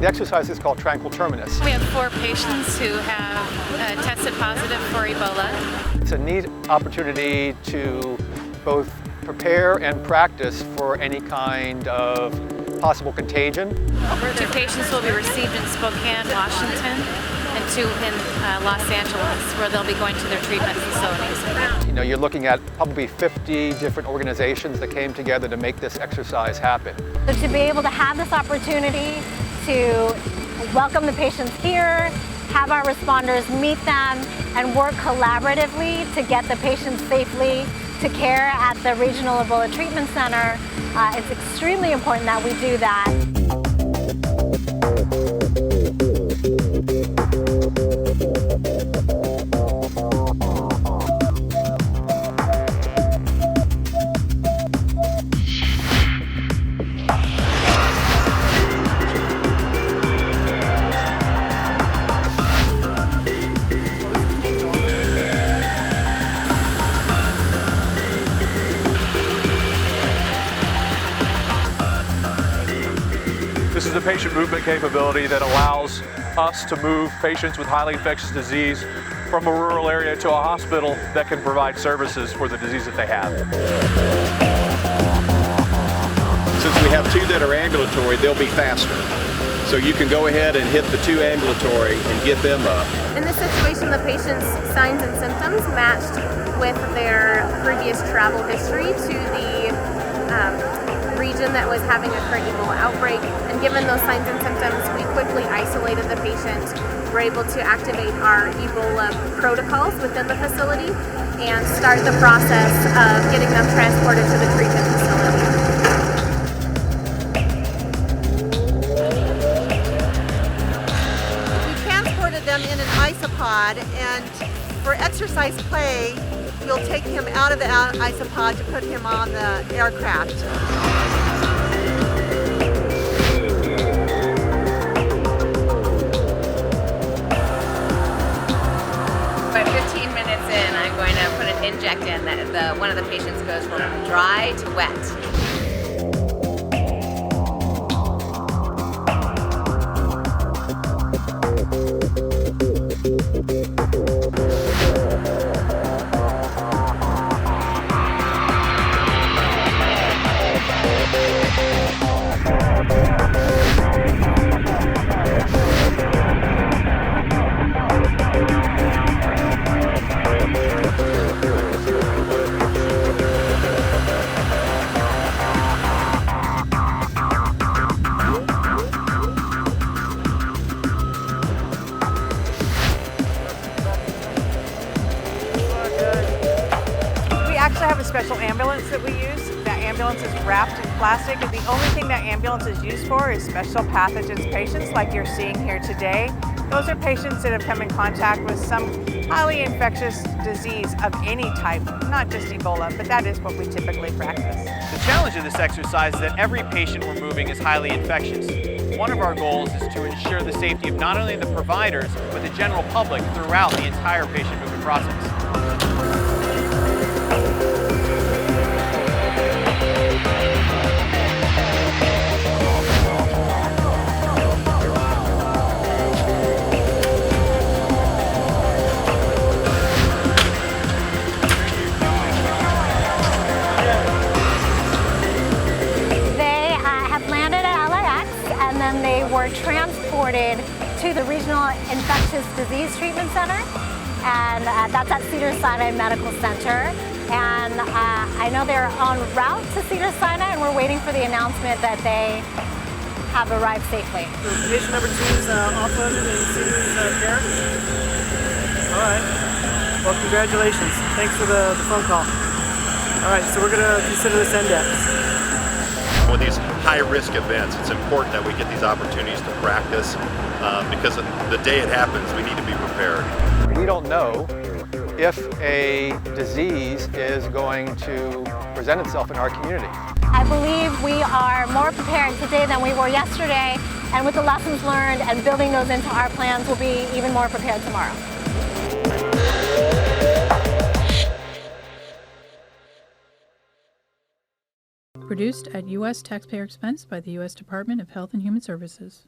exercise is called Tranquil Terminus. We have 4 patients who have tested positive for Ebola. It's a neat opportunity to both prepare and practice for any kind of possible contagion. 2 patients will be received in Spokane, Washington, and 2 in Los Angeles, where they'll be going to their treatment facilities. You know, you're looking at probably 50 different organizations that came together to make this exercise happen. So to be able to have this opportunity to welcome the patients here, have our responders meet them, and work collaboratively to get the patients safely to care at the Regional Ebola Treatment Center, it's extremely important that we do that. This is a patient movement capability that allows us to move patients with highly infectious disease from a rural area to a hospital that can provide services for the disease that they have. Since we have 2 that are ambulatory, they'll be faster. So you can go ahead and hit the 2 ambulatory and get them up. In this situation, the patient's signs and symptoms matched with their previous travel history to the region that was having a current Ebola outbreak, and given those signs and symptoms, we quickly isolated the patient. We're able to activate our Ebola protocols within the facility and start the process of getting them transported to the treatment facility. We transported them in an isopod, and for exercise play, we'll take him out of the isopod to put him on the aircraft. By 15 minutes in, I'm going to put an inject in that one of the patients goes from dry to wet. We have a special ambulance that we use. That ambulance is wrapped in plastic, and the only thing that ambulance is used for is special pathogens patients like you're seeing here today. Those are patients that have come in contact with some highly infectious disease of any type, not just Ebola, but that is what we typically practice. The challenge of this exercise is that every patient we're moving is highly infectious. One of our goals is to ensure the safety of not only the providers, but the general public throughout the entire patient movement process. They were transported to the Regional Infectious Disease Treatment Center, and that's at Cedars-Sinai Medical Center. And I know they're en route to Cedars-Sinai, and we're waiting for the announcement that they have arrived safely. Patient number 2 is offloaded in Cedars care. All right. Well, congratulations. Thanks for the phone call. All right, so we're going to consider this index. With these high-risk events, it's important that we get these opportunities to practice because the day it happens, we need to be prepared. We don't know if a disease is going to present itself in our community. I believe we are more prepared today than we were yesterday, and with the lessons learned and building those into our plans, we'll be even more prepared tomorrow. Produced at U.S. taxpayer expense by the U.S. Department of Health and Human Services.